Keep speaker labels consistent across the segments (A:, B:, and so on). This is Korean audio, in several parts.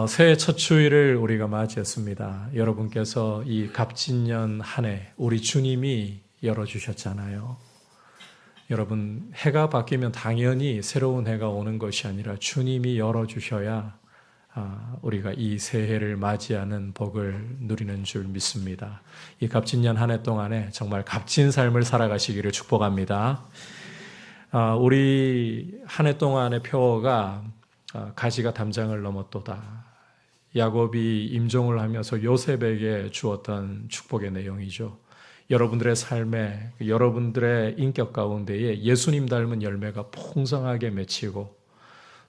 A: 새해 첫 주일을 우리가 맞이했습니다. 여러분께서 이 갑진년 한 해 우리 주님이 열어주셨잖아요. 여러분, 해가 바뀌면 당연히 새로운 해가 오는 것이 아니라 주님이 열어주셔야 우리가 이 새해를 맞이하는 복을 누리는 줄 믿습니다. 이 갑진년 한 해 동안에 정말 값진 삶을 살아가시기를 축복합니다. 우리 한 해 동안의 표어가 가지가 담장을 넘었도다. 야곱이 임종을 하면서 요셉에게 주었던 축복의 내용이죠. 여러분들의 삶에, 여러분들의 인격 가운데에 예수님 닮은 열매가 풍성하게 맺히고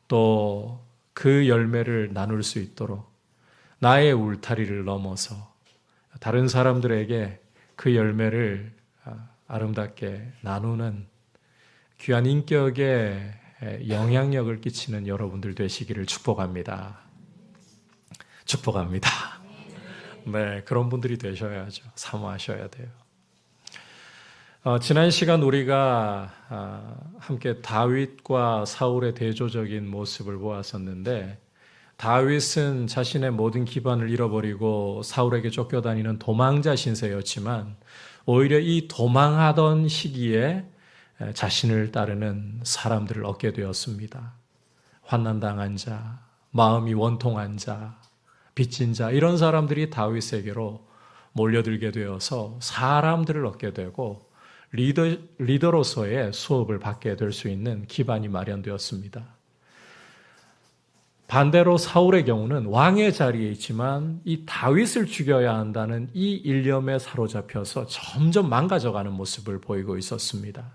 A: 또 그 열매를 나눌 수 있도록 나의 울타리를 넘어서 다른 사람들에게 그 열매를 아름답게 나누는 귀한 인격의 영향력을 끼치는 여러분들 되시기를 축복합니다. 축복합니다. 네, 그런 분들이 되셔야죠. 사모하셔야 돼요. 지난 시간 우리가 함께 다윗과 사울의 대조적인 모습을 보았었는데, 다윗은 자신의 모든 기반을 잃어버리고 사울에게 쫓겨다니는 도망자 신세였지만 오히려 이 도망하던 시기에 자신을 따르는 사람들을 얻게 되었습니다. 환난당한 자, 마음이 원통한 자, 빚진 자, 이런 사람들이 다윗에게로 몰려들게 되어서 사람들을 얻게 되고 리더로서의 수업을 받게 될 수 있는 기반이 마련되었습니다. 반대로 사울의 경우는 왕의 자리에 있지만 이 다윗을 죽여야 한다는 이 일념에 사로잡혀서 점점 망가져가는 모습을 보이고 있었습니다.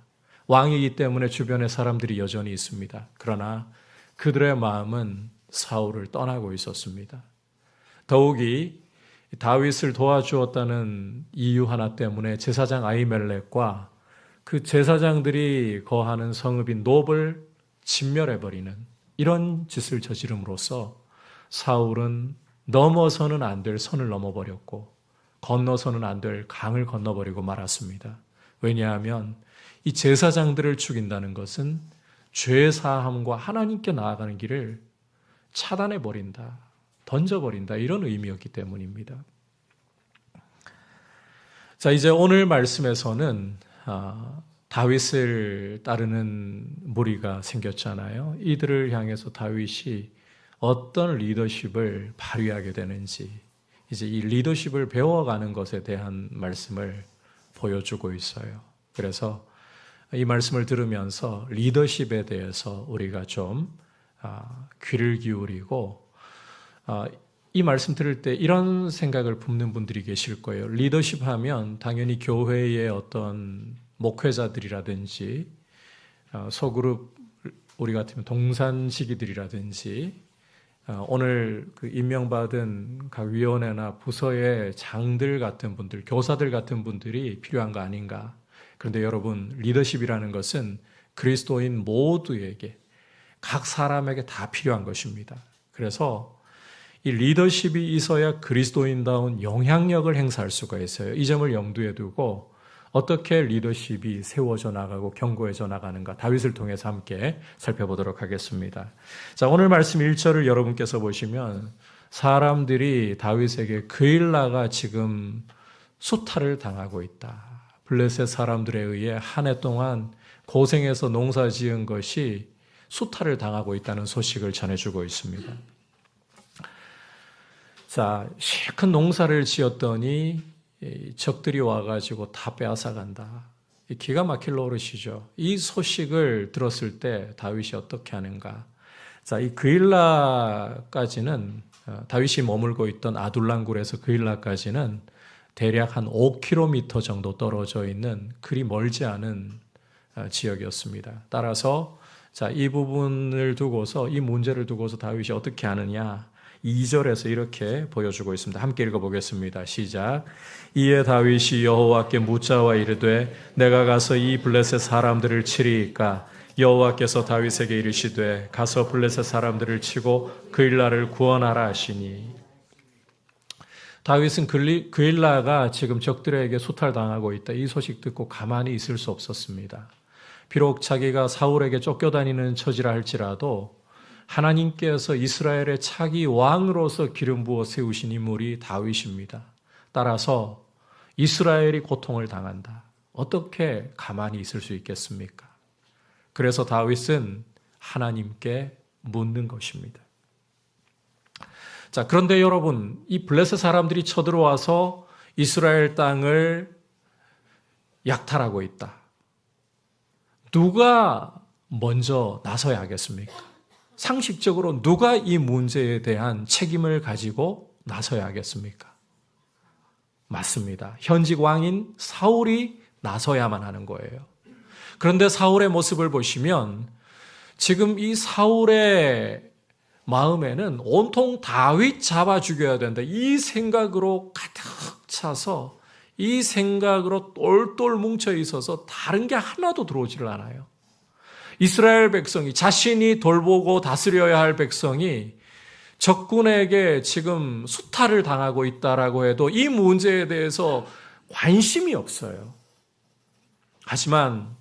A: 왕이기 때문에 주변에 사람들이 여전히 있습니다. 그러나 그들의 마음은 사울을 떠나고 있었습니다. 더욱이 다윗을 도와주었다는 이유 하나 때문에 제사장 아히멜렉과 그 제사장들이 거하는 성읍인 놉을 진멸해버리는 이런 짓을 저지름으로써 사울은 넘어서는 안 될 선을 넘어버렸고 건너서는 안 될 강을 건너버리고 말았습니다. 왜냐하면 이 제사장들을 죽인다는 것은 죄사함과 하나님께 나아가는 길을 차단해버린다, 던져버린다, 이런 의미였기 때문입니다. 자, 이제 오늘 말씀에서는 다윗을 따르는 무리가 생겼잖아요. 이들을 향해서 다윗이 어떤 리더십을 발휘하게 되는지, 이제 이 리더십을 배워가는 것에 대한 말씀을 보여주고 있어요. 그래서 이 말씀을 들으면서 리더십에 대해서 우리가 좀 귀를 기울이고, 이 말씀 들을 때 이런 생각을 품는 분들이 계실 거예요. 리더십 하면 당연히 교회의 어떤 목회자들이라든지 소그룹, 우리 같으면 동산시기들이라든지 오늘 그 임명받은 각 위원회나 부서의 장들 같은 분들, 교사들 같은 분들이 필요한 거 아닌가. 그런데 여러분, 리더십이라는 것은 그리스도인 모두에게, 각 사람에게 다 필요한 것입니다. 그래서 이 리더십이 있어야 그리스도인다운 영향력을 행사할 수가 있어요. 이 점을 염두에 두고 어떻게 리더십이 세워져 나가고 견고해져 나가는가, 다윗을 통해서 함께 살펴보도록 하겠습니다. 자, 오늘 말씀 1절을 여러분께서 보시면 사람들이 다윗에게 그일라가 지금 수탈을 당하고 있다. 블레셋 사람들에 의해 한 해 동안 고생해서 농사 지은 것이 수탈을 당하고 있다는 소식을 전해주고 있습니다. 자, 실컷 농사를 지었더니 적들이 와가지고 다 빼앗아간다. 기가 막힐 노릇이죠. 이 소식을 들었을 때 다윗이 어떻게 하는가. 자, 이 그일라까지는, 다윗이 머물고 있던 아둘람굴에서 그일라까지는 대략 한 5km 정도 떨어져 있는 그리 멀지 않은 지역이었습니다. 따라서 자, 이 부분을 두고서, 이 문제를 두고서 다윗이 어떻게 하느냐, 2절에서 이렇게 보여주고 있습니다. 함께 읽어보겠습니다. 시작. 이에 다윗이 여호와께 묻자와 이르되 내가 가서 이 블레셋 사람들을 치리이까? 여호와께서 다윗에게 이르시되 가서 블레셋 사람들을 치고 그일라를 구원하라 하시니. 다윗은 그일라가 지금 적들에게 수탈당하고 있다, 이 소식 듣고 가만히 있을 수 없었습니다. 비록 자기가 사울에게 쫓겨다니는 처지라 할지라도 하나님께서 이스라엘의 차기 왕으로서 기름 부어 세우신 인물이 다윗입니다. 따라서 이스라엘이 고통을 당한다. 어떻게 가만히 있을 수 있겠습니까? 그래서 다윗은 하나님께 묻는 것입니다. 자, 그런데 여러분, 이 블레셋 사람들이 쳐들어와서 이스라엘 땅을 약탈하고 있다. 누가 먼저 나서야 하겠습니까? 상식적으로 누가 이 문제에 대한 책임을 가지고 나서야 하겠습니까? 맞습니다. 현직 왕인 사울이 나서야만 하는 거예요. 그런데 사울의 모습을 보시면 지금 이 사울의 마음에는 온통 다윗 잡아 죽여야 된다. 이 생각으로 가득 차서 이 생각으로 똘똘 뭉쳐 있어서 다른 게 하나도 들어오지를 않아요. 이스라엘 백성이, 자신이 돌보고 다스려야 할 백성이 적군에게 지금 수탈을 당하고 있다라고 해도 이 문제에 대해서 관심이 없어요. 하지만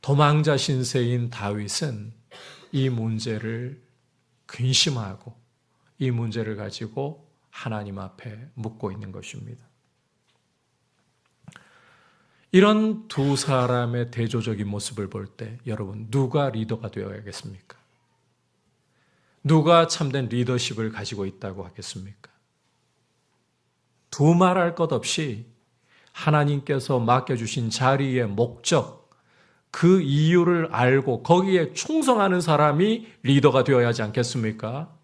A: 도망자 신세인 다윗은 이 문제를 근심하고 이 문제를 가지고 하나님 앞에 묻고 있는 것입니다. 이런 두 사람의 대조적인 모습을 볼 때 여러분, 누가 리더가 되어야겠습니까? 누가 참된 리더십을 가지고 있다고 하겠습니까? 두말할 것 없이 하나님께서 맡겨주신 자리의 목적, 그 이유를 알고 거기에 충성하는 사람이 리더가 되어야 하지 않겠습니까?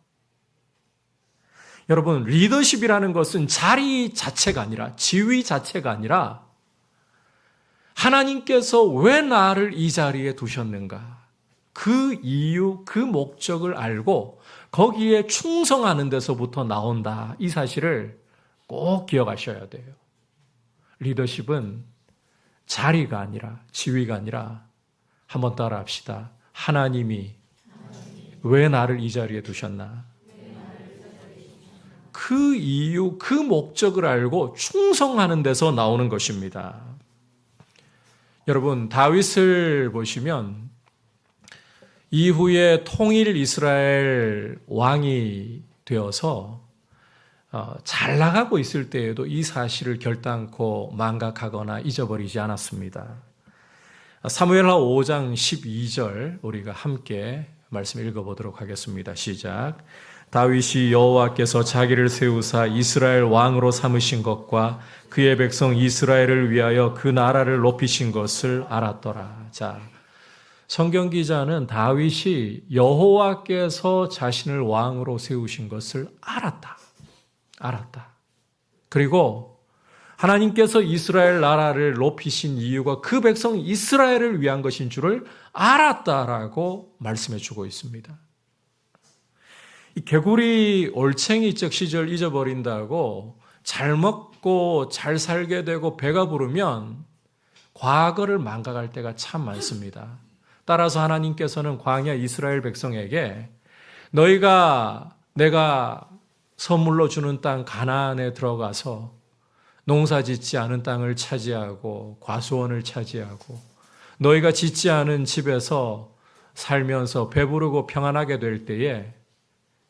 A: 여러분, 리더십이라는 것은 자리 자체가 아니라, 지위 자체가 아니라 하나님께서 왜 나를 이 자리에 두셨는가? 그 이유, 그 목적을 알고 거기에 충성하는 데서부터 나온다. 이 사실을 꼭 기억하셔야 돼요. 리더십은 자리가 아니라, 지위가 아니라, 한번 따라 합시다. 하나님이 왜 나를 이 자리에 두셨나? 그 이유, 그 목적을 알고 충성하는 데서 나오는 것입니다. 여러분, 다윗을 보시면 이후에 통일 이스라엘 왕이 되어서 잘 나가고 있을 때에도 이 사실을 결단코 망각하거나 잊어버리지 않았습니다. 사무엘하 5장 12절 우리가 함께 말씀 읽어보도록 하겠습니다. 시작. 다윗이 여호와께서 자기를 세우사 이스라엘 왕으로 삼으신 것과 그의 백성 이스라엘을 위하여 그 나라를 높이신 것을 알았더라. 자, 성경 기자는 다윗이 여호와께서 자신을 왕으로 세우신 것을 알았다. 그리고 하나님께서 이스라엘 나라를 높이신 이유가 그 백성 이스라엘을 위한 것인 줄을 알았다라고 말씀해 주고 있습니다. 이 개구리 올챙이적 시절 잊어버린다고 잘 먹고 잘 살게 되고 배가 부르면 과거를 망각할 때가 참 많습니다. 따라서 하나님께서는 광야 이스라엘 백성에게 너희가 내가 선물로 주는 땅 가나안에 들어가서 농사 짓지 않은 땅을 차지하고 과수원을 차지하고 너희가 짓지 않은 집에서 살면서 배부르고 평안하게 될 때에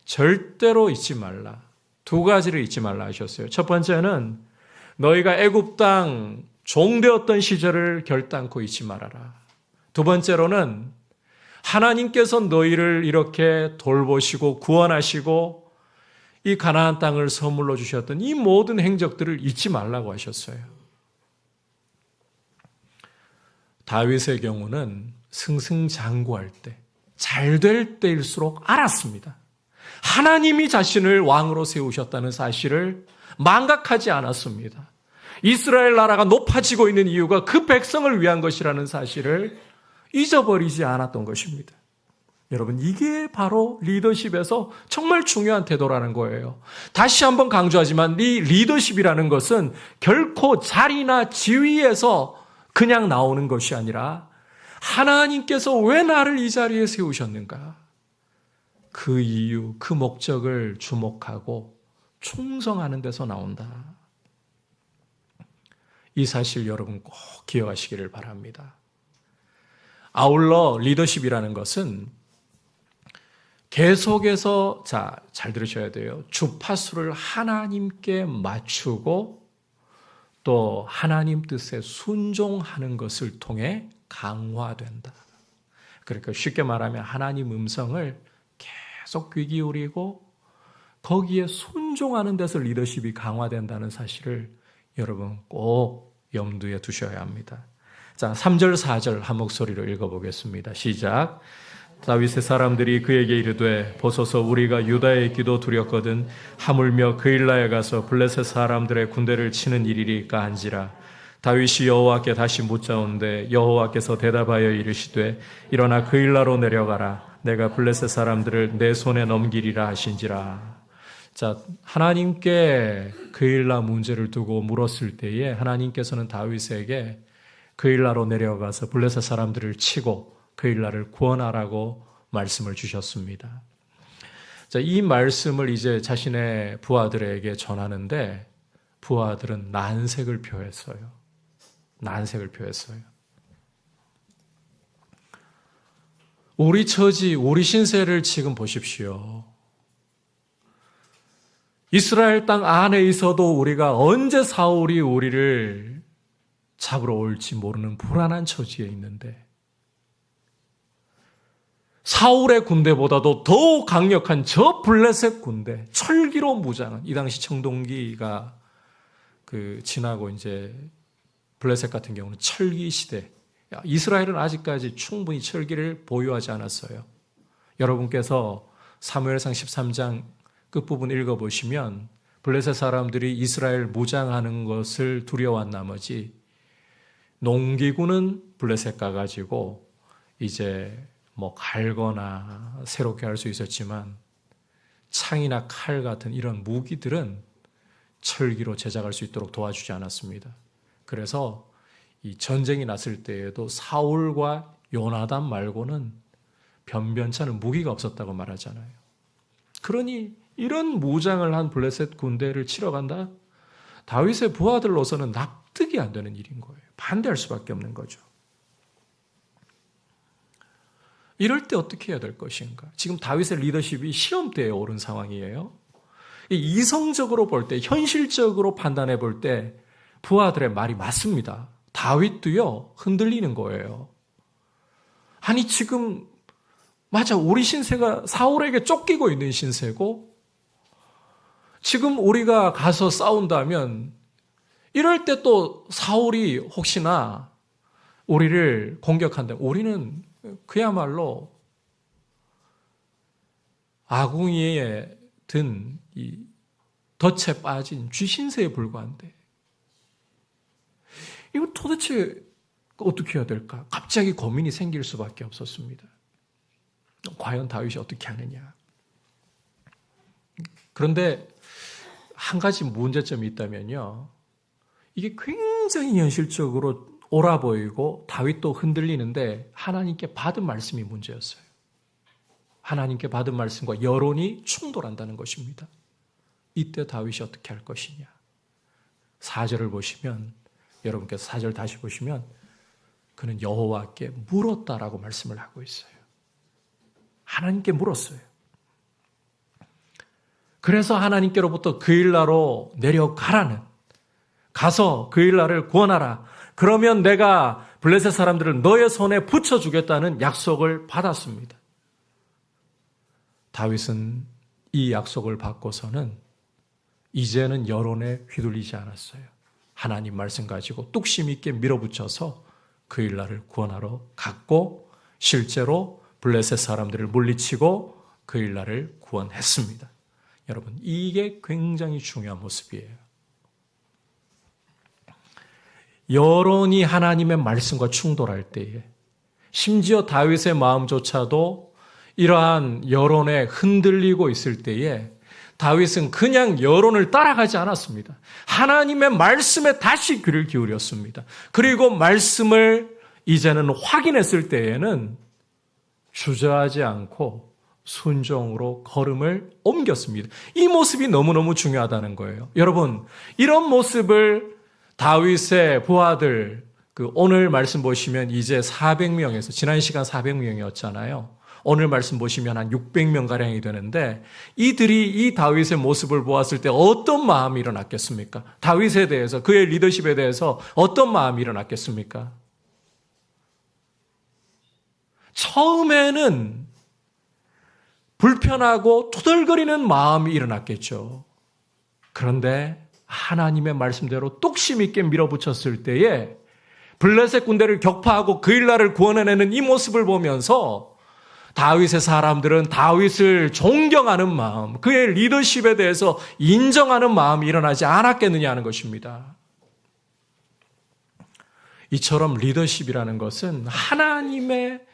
A: 절대로 잊지 말라. 두 가지를 잊지 말라 하셨어요. 첫 번째는 너희가 애굽 땅 종되었던 시절을 결단코 잊지 말아라. 두 번째로는 하나님께서 너희를 이렇게 돌보시고 구원하시고 이 가나안 땅을 선물로 주셨던 이 모든 행적들을 잊지 말라고 하셨어요. 다윗의 경우는 승승장구할 때, 잘 될 때일수록 알았습니다. 하나님이 자신을 왕으로 세우셨다는 사실을 망각하지 않았습니다. 이스라엘 나라가 높아지고 있는 이유가 그 백성을 위한 것이라는 사실을 잊어버리지 않았던 것입니다. 여러분, 이게 바로 리더십에서 정말 중요한 태도라는 거예요. 다시 한번 강조하지만 이 리더십이라는 것은 결코 자리나 지위에서 그냥 나오는 것이 아니라 하나님께서 왜 나를 이 자리에 세우셨는가? 그 이유, 그 목적을 주목하고 충성하는 데서 나온다. 이 사실 여러분 꼭 기억하시기를 바랍니다. 아울러 리더십이라는 것은 계속해서 잘 들으셔야 돼요. 주파수를 하나님께 맞추고 또 하나님 뜻에 순종하는 것을 통해 강화된다. 그러니까 쉽게 말하면 하나님 음성을 계속 귀 기울이고 거기에 순종하는 데서 리더십이 강화된다는 사실을 여러분 꼭 염두에 두셔야 합니다. 3절 4절 한 목소리로 읽어보겠습니다. 시작. 다윗의 사람들이 그에게 이르되 보소서 우리가 유다에 있기도 두렵거든 하물며 그일라에 가서 블레셋 사람들의 군대를 치는 일이리까 한지라. 다윗이 여호와께 다시 묻자온데 여호와께서 대답하여 이르시되 일어나 그일라로 내려가라. 내가 블레셋 사람들을 내 손에 넘기리라 하신지라. 하나님께 그일라 문제를 두고 물었을 때에 하나님께서는 다윗에게 그일라로 내려가서 블레셋 사람들을 치고 그일라를 구원하라고 말씀을 주셨습니다. 이 말씀을 이제 자신의 부하들에게 전하는데 부하들은 난색을 표했어요. 난색을 표했어요. 우리 처지, 우리 신세를 지금 보십시오. 이스라엘 땅 안에 있어도 우리가 언제 사울이 우리를 잡으러 올지 모르는 불안한 처지에 있는데 사울의 군대보다도 더 강력한 저 블레셋 군대, 철기로 무장한, 이 당시 청동기가 지나고 이제 블레셋 같은 경우는 철기 시대. 이스라엘은 아직까지 충분히 철기를 보유하지 않았어요. 여러분께서 사무엘상 13장 끝부분 읽어보시면 블레셋 사람들이 이스라엘 무장하는 것을 두려워한 나머지 농기구는 블레셋 가가지고 이제 갈거나 새롭게 할 수 있었지만 창이나 칼 같은 이런 무기들은 철기로 제작할 수 있도록 도와주지 않았습니다. 그래서 이 전쟁이 났을 때에도 사울과 요나단 말고는 변변찮은 무기가 없었다고 말하잖아요. 그러니 이런 무장을 한 블레셋 군대를 치러 간다? 다윗의 부하들로서는 납득이 안 되는 일인 거예요. 반대할 수밖에 없는 거죠. 이럴 때 어떻게 해야 될 것인가? 지금 다윗의 리더십이 시험대에 오른 상황이에요. 이성적으로 볼 때, 현실적으로 판단해 볼 때 부하들의 말이 맞습니다. 다윗도요, 흔들리는 거예요. 아니, 지금, 맞아, 우리 신세가 사울에게 쫓기고 있는 신세고, 지금 우리가 가서 싸운다면, 이럴 때 또 사울이 혹시나 우리를 공격한다. 우리는 그야말로 아궁이에 든 이 덫에 빠진 쥐신세에 불과한데 이거 도대체 어떻게 해야 될까? 갑자기 고민이 생길 수밖에 없었습니다. 과연 다윗이 어떻게 하느냐? 그런데 한 가지 문제점이 있다면요. 이게 굉장히 현실적으로 옳아 보이고 다윗도 흔들리는데 하나님께 받은 말씀이 문제였어요. 하나님께 받은 말씀과 여론이 충돌한다는 것입니다. 이때 다윗이 어떻게 할 것이냐. 4절을 보시면 여러분께서 4절 다시 보시면 그는 여호와께 물었다라고 말씀을 하고 있어요. 하나님께 물었어요. 그래서 하나님께로부터 그일라로 내려가라는, 가서 그일라를 구원하라. 그러면 내가 블레셋 사람들을 너의 손에 붙여주겠다는 약속을 받았습니다. 다윗은 이 약속을 받고서는 이제는 여론에 휘둘리지 않았어요. 하나님 말씀 가지고 뚝심 있게 밀어붙여서 그일라를 구원하러 갔고 실제로 블레셋 사람들을 물리치고 그일라를 구원했습니다. 여러분, 이게 굉장히 중요한 모습이에요. 여론이 하나님의 말씀과 충돌할 때에 심지어 다윗의 마음조차도 이러한 여론에 흔들리고 있을 때에 다윗은 그냥 여론을 따라가지 않았습니다. 하나님의 말씀에 다시 귀를 기울였습니다. 그리고 말씀을 이제는 확인했을 때에는 주저하지 않고 순종으로 걸음을 옮겼습니다. 이 모습이 너무너무 중요하다는 거예요. 여러분, 이런 모습을 다윗의 부하들, 오늘 말씀 보시면 이제 400명에서, 지난 시간 400명이었잖아요. 오늘 말씀 보시면 한 600명 가량이 되는데 이들이 이 다윗의 모습을 보았을 때 어떤 마음이 일어났겠습니까? 다윗에 대해서, 그의 리더십에 대해서 어떤 마음이 일어났겠습니까? 처음에는 불편하고 투덜거리는 마음이 일어났겠죠. 그런데 하나님의 말씀대로 뚝심 있게 밀어붙였을 때에 블레셋 군대를 격파하고 그 일날을 구원해내는 이 모습을 보면서 다윗의 사람들은 다윗을 존경하는 마음, 그의 리더십에 대해서 인정하는 마음이 일어나지 않았겠느냐 하는 것입니다. 이처럼 리더십이라는 것은 하나님의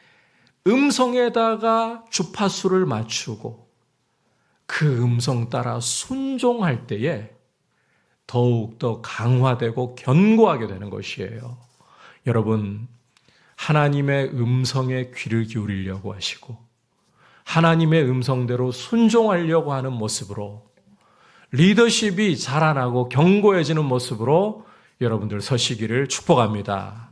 A: 음성에다가 주파수를 맞추고 그 음성 따라 순종할 때에 더욱더 강화되고 견고하게 되는 것이에요. 여러분, 하나님의 음성에 귀를 기울이려고 하시고 하나님의 음성대로 순종하려고 하는 모습으로 리더십이 자라나고 견고해지는 모습으로 여러분들 서시기를 축복합니다.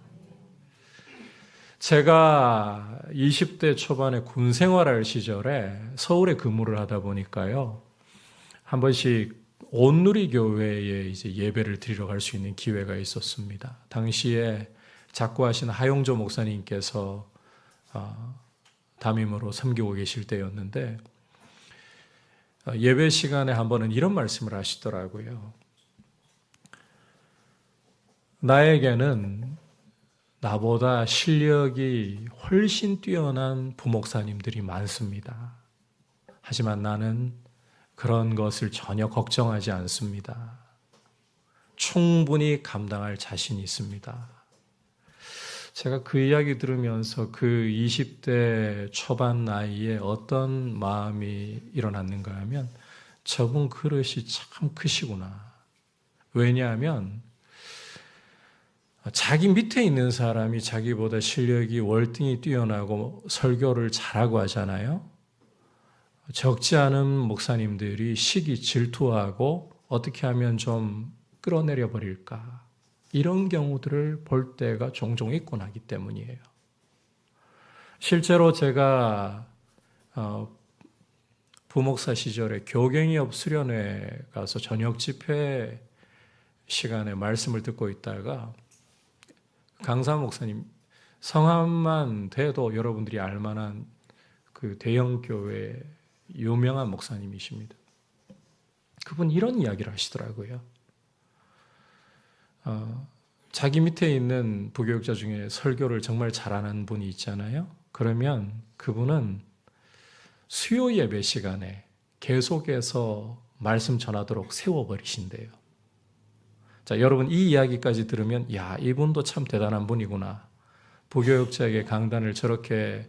A: 제가 20대 초반에 군 생활할 시절에 서울에 근무를 하다 보니까요, 한 번씩 온누리 교회에 이제 예배를 드리러 갈 수 있는 기회가 있었습니다. 당시에 작고하신 하용조 목사님께서 담임으로 섬기고 계실 때였는데 예배 시간에 한 번은 이런 말씀을 하시더라고요. 나에게는 나보다 실력이 훨씬 뛰어난 부목사님들이 많습니다. 하지만 나는 그런 것을 전혀 걱정하지 않습니다. 충분히 감당할 자신이 있습니다. 제가 그 이야기 들으면서 그 20대 초반 나이에 어떤 마음이 일어났는가 하면 저분 그릇이 참 크시구나. 왜냐하면 자기 밑에 있는 사람이 자기보다 실력이 월등히 뛰어나고 설교를 잘하고 하잖아요. 적지 않은 목사님들이 시기 질투하고 어떻게 하면 좀 끌어내려 버릴까, 이런 경우들을 볼 때가 종종 있곤 하기 때문이에요. 실제로 제가 부목사 시절에 교갱이업 수련회 가서 저녁 집회 시간에 말씀을 듣고 있다가 강사 목사님, 성함만 대도 여러분들이 알만한 그 대형 교회 유명한 목사님이십니다. 그분 이런 이야기를 하시더라고요. 자기 밑에 있는 부교육자 중에 설교를 정말 잘하는 분이 있잖아요. 그러면 그분은 수요 예배 시간에 계속해서 말씀 전하도록 세워버리신대요. 자, 여러분 이 이야기까지 들으면 야, 이분도 참 대단한 분이구나. 부교육자에게 강단을 저렇게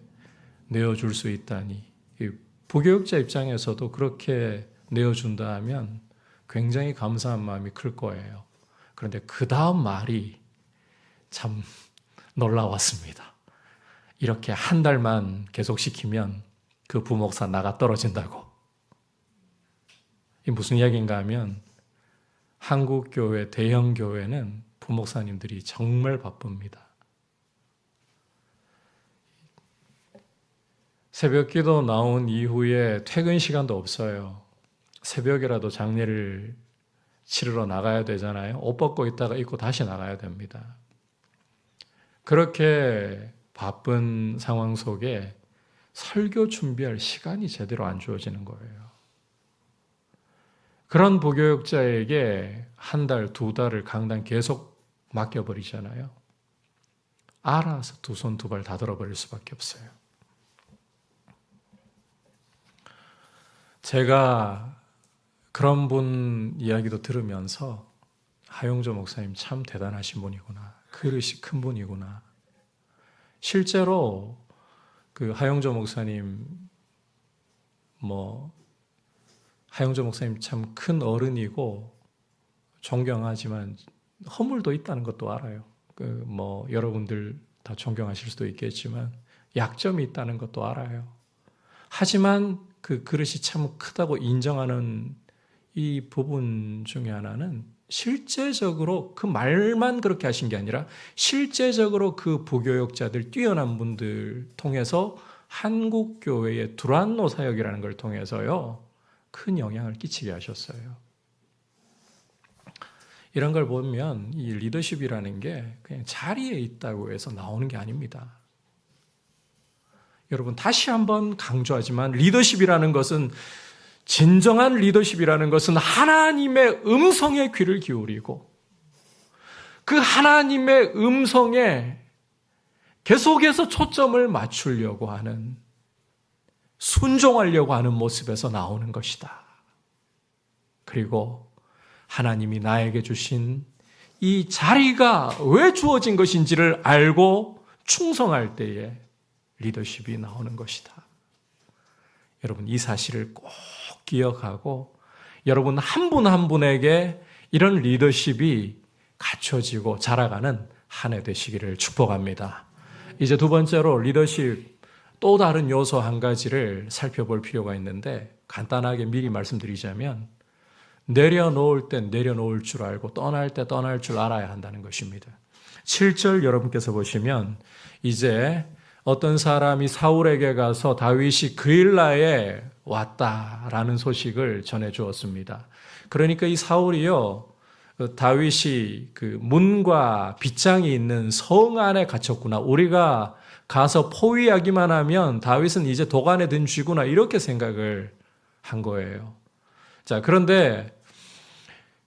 A: 내어줄 수 있다니. 부교육자 입장에서도 그렇게 내어준다 하면 굉장히 감사한 마음이 클 거예요. 그런데 그 다음 말이 참 놀라웠습니다. 이렇게 한 달만 계속 시키면 그 부목사 나가 떨어진다고. 이 무슨 이야기인가 하면 한국 교회, 대형 교회는 부목사님들이 정말 바쁩니다. 새벽 기도 나온 이후에 퇴근 시간도 없어요. 새벽이라도 장례를 치르러 나가야 되잖아요. 옷 벗고 있다가 입고 다시 나가야 됩니다. 그렇게 바쁜 상황 속에 설교 준비할 시간이 제대로 안 주어지는 거예요. 그런 부교육자에게 한 달, 두 달을 강단 계속 맡겨버리잖아요. 알아서 두 손 두 발 다 들어버릴 수밖에 없어요. 제가 그런 분 이야기도 들으면서 하용조 목사님 참 대단하신 분이구나. 그릇이 큰 분이구나. 실제로 그 하용조 목사님 하용조 목사님 참 큰 어른이고 존경하지만 허물도 있다는 것도 알아요. 여러분들 다 존경하실 수도 있겠지만 약점이 있다는 것도 알아요. 하지만 그 그릇이 참 크다고 인정하는 이 부분 중에 하나는 실제적으로 그 말만 그렇게 하신 게 아니라 실제적으로 그 부교육자들 뛰어난 분들 통해서 한국 교회의 두란노 사역이라는 걸 통해서요, 큰 영향을 끼치게 하셨어요. 이런 걸 보면 이 리더십이라는 게 그냥 자리에 있다고 해서 나오는 게 아닙니다. 여러분, 다시 한번 강조하지만 리더십이라는 것은, 진정한 리더십이라는 것은 하나님의 음성에 귀를 기울이고 그 하나님의 음성에 계속해서 초점을 맞추려고 하는, 순종하려고 하는 모습에서 나오는 것이다. 그리고 하나님이 나에게 주신 이 자리가 왜 주어진 것인지를 알고 충성할 때에 리더십이 나오는 것이다. 여러분, 이 사실을 꼭 기억하고 여러분 한 분 한 분에게 이런 리더십이 갖춰지고 자라가는 한 해 되시기를 축복합니다. 이제 두 번째로 리더십 또 다른 요소 한 가지를 살펴볼 필요가 있는데, 간단하게 미리 말씀드리자면 내려놓을 땐 내려놓을 줄 알고 떠날 때 떠날 줄 알아야 한다는 것입니다. 7절 여러분께서 보시면 이제 어떤 사람이 사울에게 가서 다윗이 그일라에 왔다라는 소식을 전해 주었습니다. 그러니까 이 사울이요, 다윗이 그 문과 빗장이 있는 성 안에 갇혔구나, 우리가 가서 포위하기만 하면 다윗은 이제 도간에 든 쥐구나, 이렇게 생각을 한 거예요. 자, 그런데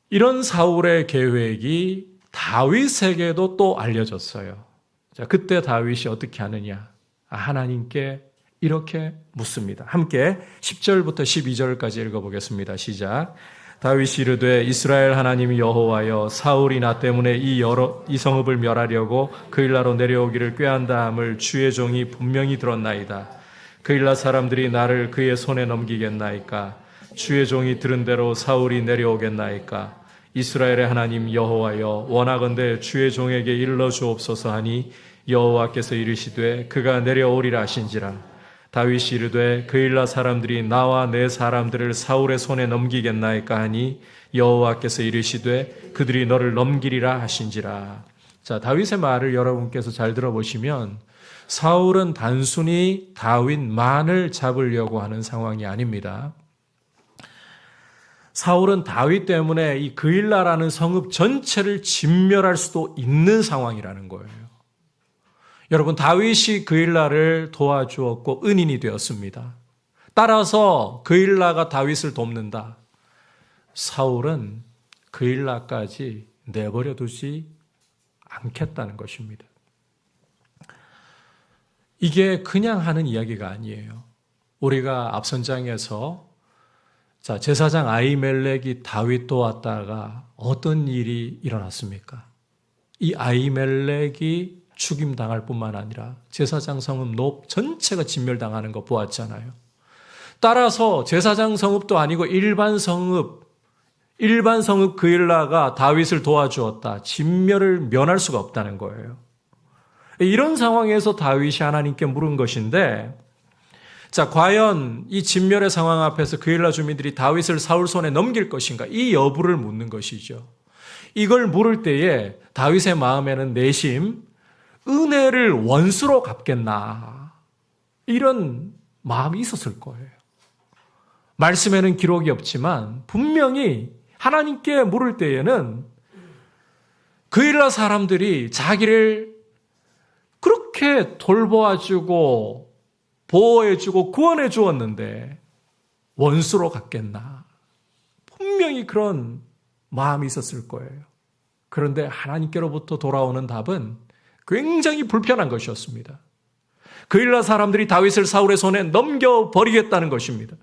A: 이런 사울의 계획이 다윗에게도 또 알려졌어요. 자, 그때 다윗이 어떻게 하느냐? 하나님께 이렇게 묻습니다. 함께 10절부터 12절까지 읽어보겠습니다. 시작. 다윗이 이르되 이스라엘 하나님 여호와여, 사울이 나 때문에 이 성읍을 멸하려고 그일라로 내려오기를 꾀한다 함을 주의 종이 분명히 들었나이다. 그일라 사람들이 나를 그의 손에 넘기겠나이까? 주의 종이 들은 대로 사울이 내려오겠나이까? 이스라엘의 하나님 여호와여, 원하건대 주의 종에게 일러 주옵소서 하니 여호와께서 이르시되 그가 내려오리라 하신지라. 다윗이 이르되 그일라 사람들이 나와 내 사람들을 사울의 손에 넘기겠나이까 하니 여호와께서 이르시되 그들이 너를 넘기리라 하신지라. 자, 다윗의 말을 여러분께서 잘 들어보시면 사울은 단순히 다윗만을 잡으려고 하는 상황이 아닙니다. 사울은 다윗 때문에 이 그일라라는 성읍 전체를 진멸할 수도 있는 상황이라는 거예요. 여러분, 다윗이 그일라를 도와주었고 은인이 되었습니다. 따라서 그일라가 다윗을 돕는다. 사울은 그일라까지 내버려 두지 않겠다는 것입니다. 이게 그냥 하는 이야기가 아니에요. 우리가 앞선 장에서 제사장 아히멜렉이 다윗 도왔다가 어떤 일이 일어났습니까? 이 아히멜렉이 죽임당할 뿐만 아니라 제사장 성읍 놉 전체가 진멸당하는 거 보았잖아요. 따라서 제사장 성읍도 아니고 일반 성읍 그일라가 다윗을 도와주었다. 진멸을 면할 수가 없다는 거예요. 이런 상황에서 다윗이 하나님께 물은 것인데, 자, 과연 이 진멸의 상황 앞에서 그일라 주민들이 다윗을 사울 손에 넘길 것인가? 이 여부를 묻는 것이죠. 이걸 물을 때에 다윗의 마음에는 내심 은혜를 원수로 갚겠나, 이런 마음이 있었을 거예요. 말씀에는 기록이 없지만 분명히 하나님께 물을 때에는 그일라 사람들이 자기를 그렇게 돌보아주고 보호해주고 구원해 주었는데 원수로 갚겠나, 분명히 그런 마음이 있었을 거예요. 그런데 하나님께로부터 돌아오는 답은 굉장히 불편한 것이었습니다. 그일라 사람들이 다윗을 사울의 손에 넘겨버리겠다는 것입니다.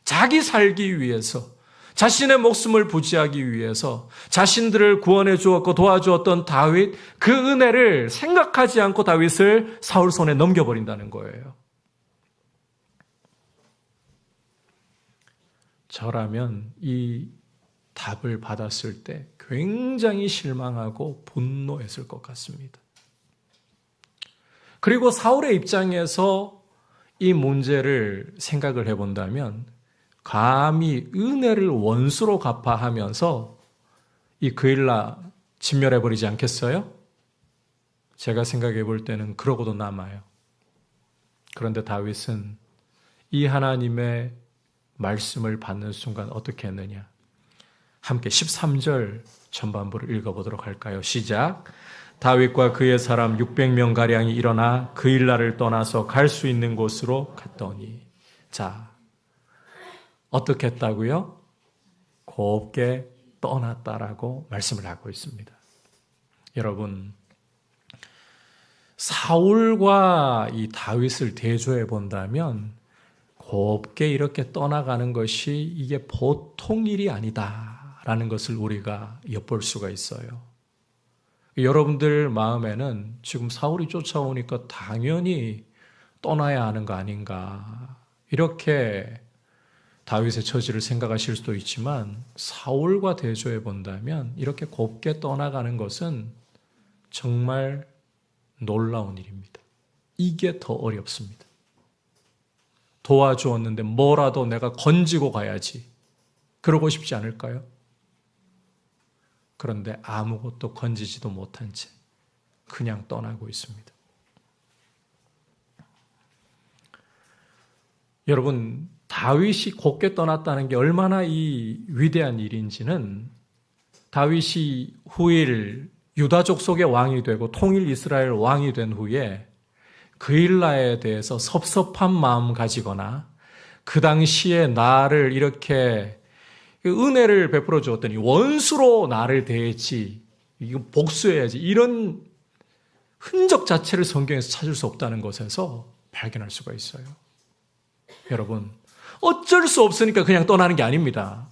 A: 자기 살기 위해서, 자신의 목숨을 부지하기 위해서 자신들을 구원해 주었고 도와주었던 다윗, 그 은혜를 생각하지 않고 다윗을 사울 손에 넘겨버린다는 거예요. 저라면 이 답을 받았을 때 굉장히 실망하고 분노했을 것 같습니다. 그리고 사울의 입장에서 이 문제를 생각을 해본다면 감히 은혜를 원수로 갚아 하면서 이 그일라 진멸해버리지 않겠어요? 제가 생각해 볼 때는 그러고도 남아요. 그런데 다윗은 이 하나님의 말씀을 받는 순간 어떻게 했느냐? 함께 13절 전반부를 읽어보도록 할까요? 시작. 다윗과 그의 사람 600명가량이 일어나 그 일날을 떠나서 갈 수 있는 곳으로 갔더니. 자, 어떻게 했다고요? 곱게 떠났다라고 말씀을 하고 있습니다. 여러분, 사울과 이 다윗을 대조해 본다면 곱게 이렇게 떠나가는 것이 이게 보통 일이 아니다라는 것을 우리가 엿볼 수가 있어요. 여러분들 마음에는 지금 사울이 쫓아오니까 당연히 떠나야 하는 거 아닌가, 이렇게 다윗의 처지를 생각하실 수도 있지만 사울과 대조해 본다면 이렇게 곱게 떠나가는 것은 정말 놀라운 일입니다. 이게 더 어렵습니다. 도와주었는데 뭐라도 내가 건지고 가야지, 그러고 싶지 않을까요? 그런데 아무것도 건지지도 못한 채 그냥 떠나고 있습니다. 여러분, 다윗이 곱게 떠났다는 게 얼마나 이 위대한 일인지는 다윗이 후일 유다족 속의 왕이 되고 통일 이스라엘 왕이 된 후에 그일라에 대해서 섭섭한 마음 가지거나 그 당시에 나를 이렇게 은혜를 베풀어 주었더니 원수로 나를 대했지, 이거 복수해야지, 이런 흔적 자체를 성경에서 찾을 수 없다는 것에서 발견할 수가 있어요. 여러분, 어쩔 수 없으니까 그냥 떠나는 게 아닙니다.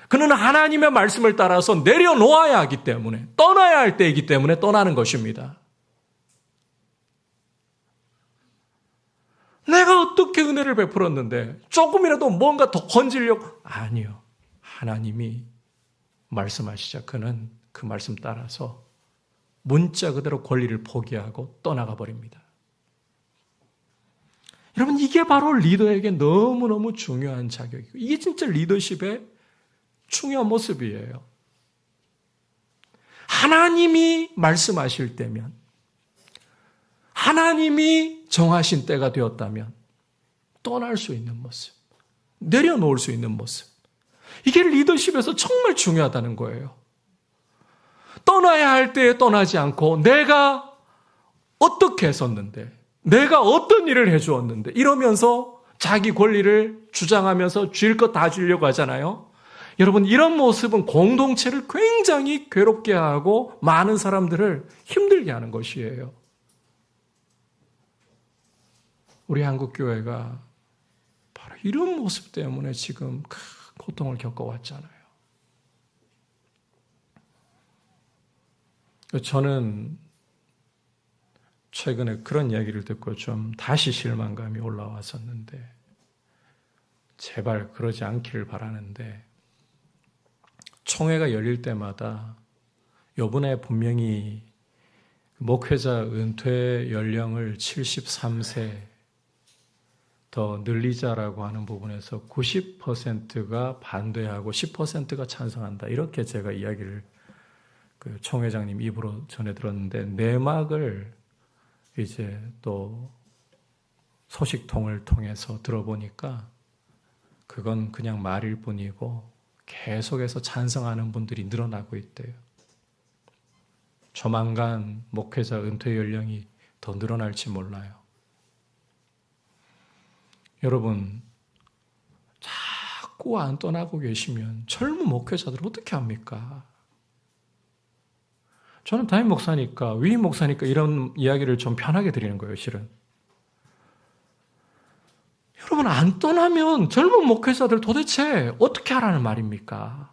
A: 그는 하나님의 말씀을 따라서 내려놓아야 하기 때문에, 떠나야 할 때이기 때문에 떠나는 것입니다. 내가 어떻게 은혜를 베풀었는데 조금이라도 뭔가 더 건지려고? 아니요. 하나님이 말씀하시자 그는 그 말씀 따라서 문자 그대로 권리를 포기하고 떠나가 버립니다. 여러분, 이게 바로 리더에게 너무너무 중요한 자격이고, 이게 진짜 리더십의 중요한 모습이에요. 하나님이 말씀하실 때면, 하나님이 정하신 때가 되었다면 떠날 수 있는 모습, 내려놓을 수 있는 모습, 이게 리더십에서 정말 중요하다는 거예요. 떠나야 할 때에 떠나지 않고 내가 어떻게 했었는데, 내가 어떤 일을 해주었는데 이러면서 자기 권리를 주장하면서 줄 것 다 주려고 하잖아요. 여러분, 이런 모습은 공동체를 굉장히 괴롭게 하고 많은 사람들을 힘들게 하는 것이에요. 우리 한국교회가 바로 이런 모습 때문에 지금 큰 고통을 겪어왔잖아요. 저는 최근에 그런 이야기를 듣고 좀 다시 실망감이 올라왔었는데, 제발 그러지 않기를 바라는데, 총회가 열릴 때마다 요번에 분명히 목회자 은퇴 연령을 73세 더 늘리자라고 하는 부분에서 90%가 반대하고 10%가 찬성한다, 이렇게 제가 이야기를 그 총회장님 입으로 전해 들었는데, 내막을 이제 또 소식통을 통해서 들어보니까 그건 그냥 말일 뿐이고 계속해서 찬성하는 분들이 늘어나고 있대요. 조만간 목회자 은퇴 연령이 더 늘어날지 몰라요. 여러분, 자꾸 안 떠나고 계시면 젊은 목회자들 어떻게 합니까? 저는 담임 목사니까, 위임 목사니까 이런 이야기를 좀 편하게 드리는 거예요, 실은. 여러분, 안 떠나면 젊은 목회자들 도대체 어떻게 하라는 말입니까?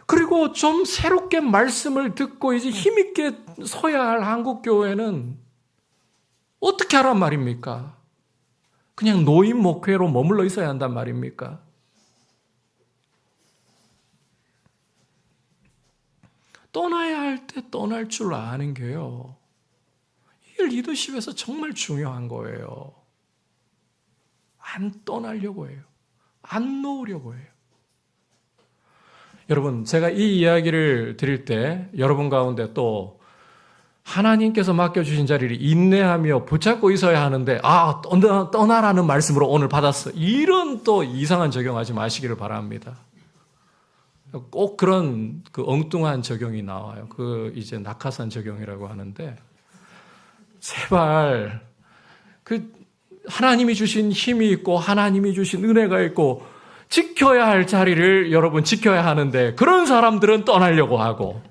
A: 그리고 좀 새롭게 말씀을 듣고 이제 힘있게 서야 할 한국교회는 어떻게 하란 말입니까? 그냥 노인 목회로 머물러 있어야 한단 말입니까? 떠나야 할 때 떠날 줄 아는 게요, 이게 리더십에서 정말 중요한 거예요. 안 떠나려고 해요. 안 놓으려고 해요. 여러분, 제가 이 이야기를 드릴 때 여러분 가운데 또 하나님께서 맡겨주신 자리를 인내하며 붙잡고 있어야 하는데 떠나라는 말씀으로 오늘 받았어. 이런 또 이상한 적용하지 마시기를 바랍니다. 꼭 그런 그 엉뚱한 적용이 나와요. 이제 낙하산 적용이라고 하는데, 제발 하나님이 주신 힘이 있고 하나님이 주신 은혜가 있고 지켜야 할 자리를 여러분 지켜야 하는데, 그런 사람들은 떠나려고 하고,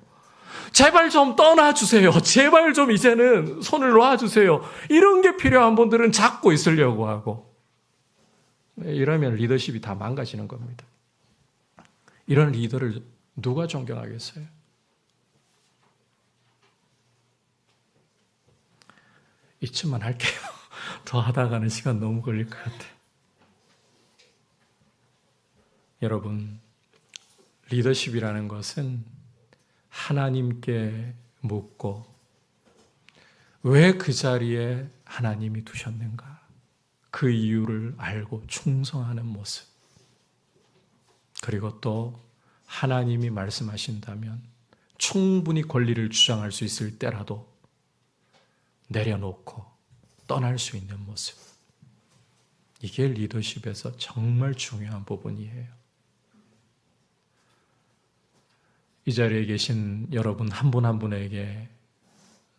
A: 제발 좀 떠나주세요. 제발 좀 이제는 손을 놔주세요. 이런 게 필요한 분들은 잡고 있으려고 하고, 이러면 리더십이 다 망가지는 겁니다. 이런 리더를 누가 존경하겠어요? 이쯤만 할게요. 더 하다가는 시간 너무 걸릴 것 같아요. 여러분, 리더십이라는 것은 하나님께 묻고 왜 그 자리에 하나님이 두셨는가, 그 이유를 알고 충성하는 모습, 그리고 또 하나님이 말씀하신다면 충분히 권리를 주장할 수 있을 때라도 내려놓고 떠날 수 있는 모습, 이게 리더십에서 정말 중요한 부분이에요. 이 자리에 계신 여러분 한 분 한 분에게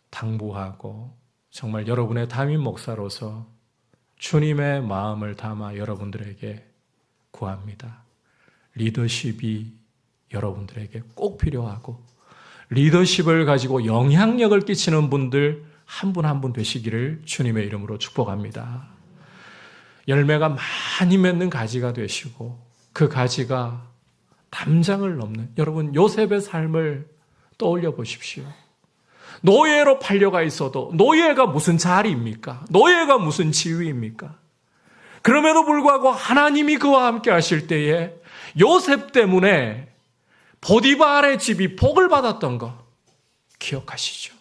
A: 당부하고, 정말 여러분의 담임 목사로서 주님의 마음을 담아 여러분들에게 구합니다. 리더십이 여러분들에게 꼭 필요하고, 리더십을 가지고 영향력을 끼치는 분들 한 분 한 분 되시기를 주님의 이름으로 축복합니다. 열매가 많이 맺는 가지가 되시고, 그 가지가 담장을 넘는, 여러분 요셉의 삶을 떠올려 보십시오. 노예로 팔려가 있어도 노예가 무슨 자리입니까? 노예가 무슨 지위입니까? 그럼에도 불구하고 하나님이 그와 함께 하실 때에 요셉 때문에 보디발의 집이 복을 받았던 거 기억하시죠?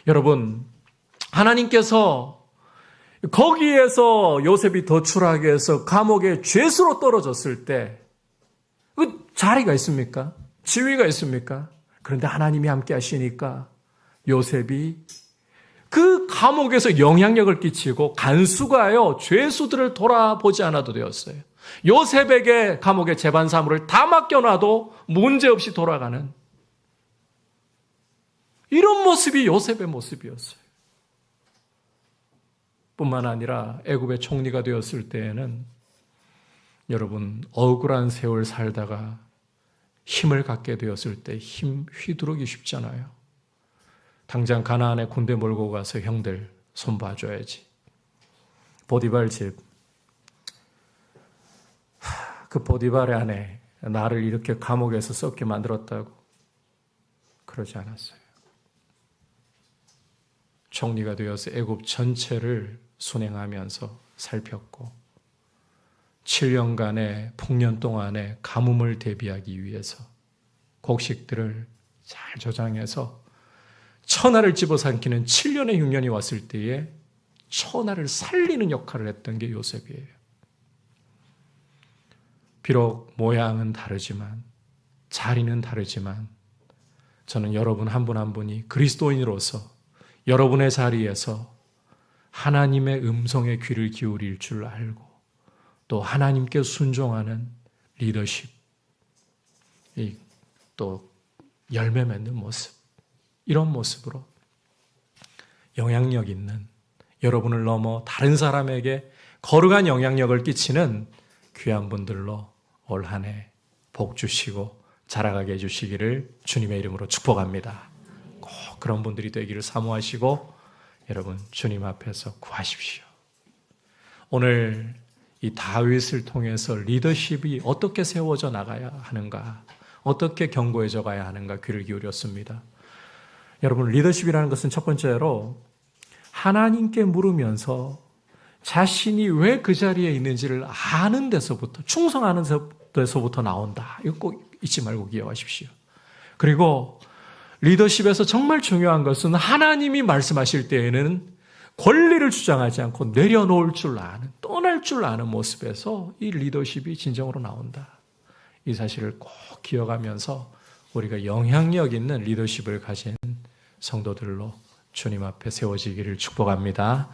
A: 여러분, 하나님께서 거기에서 요셉이 덧출하게 해서 감옥에 죄수로 떨어졌을 때 그 자리가 있습니까? 지위가 있습니까? 그런데 하나님이 함께 하시니까 요셉이 그 감옥에서 영향력을 끼치고, 간수가요 죄수들을 돌아보지 않아도 되었어요. 요셉에게 감옥의 재반 사무를 다 맡겨놔도 문제없이 돌아가는 이런 모습이 요셉의 모습이었어요. 뿐만 아니라 애굽의 총리가 되었을 때에는 여러분, 억울한 세월 살다가 힘을 갖게 되었을 때 힘 휘두르기 쉽잖아요. 당장 가나안에 군대 몰고 가서 형들 손 봐줘야지. 보디발 집, 그 보디발의 아내, 나를 이렇게 감옥에서 썩게 만들었다고 그러지 않았어요. 총리가 되어서 애굽 전체를 순행하면서 살폈고, 7년간의 풍년 동안의 가뭄을 대비하기 위해서 곡식들을 잘 저장해서 천하를 집어삼키는 7년의 흉년이 왔을 때에 천하를 살리는 역할을 했던 게 요셉이에요. 비록 모양은 다르지만, 자리는 다르지만, 저는 여러분 한 분 한 분이 그리스도인으로서 여러분의 자리에서 하나님의 음성에 귀를 기울일 줄 알고, 또 하나님께 순종하는 리더십, 또 열매 맺는 모습, 이런 모습으로 영향력 있는, 여러분을 넘어 다른 사람에게 거룩한 영향력을 끼치는 귀한 분들로 올 한 해 복 주시고 자라가게 해주시기를 주님의 이름으로 축복합니다. 꼭 그런 분들이 되기를 사모하시고 여러분 주님 앞에서 구하십시오. 오늘 이 다윗을 통해서 리더십이 어떻게 세워져 나가야 하는가, 어떻게 견고해져 가야 하는가 귀를 기울였습니다. 여러분, 리더십이라는 것은 첫 번째로 하나님께 물으면서 자신이 왜 그 자리에 있는지를 아는 데서부터, 충성하는 데서부터 나온다. 이거 꼭 잊지 말고 기억하십시오. 그리고 리더십에서 정말 중요한 것은 하나님이 말씀하실 때에는 권리를 주장하지 않고 내려놓을 줄 아는, 떠날 줄 아는 모습에서 이 리더십이 진정으로 나온다. 이 사실을 꼭 기억하면서 우리가 영향력 있는 리더십을 가진 성도들로 주님 앞에 세워지기를 축복합니다.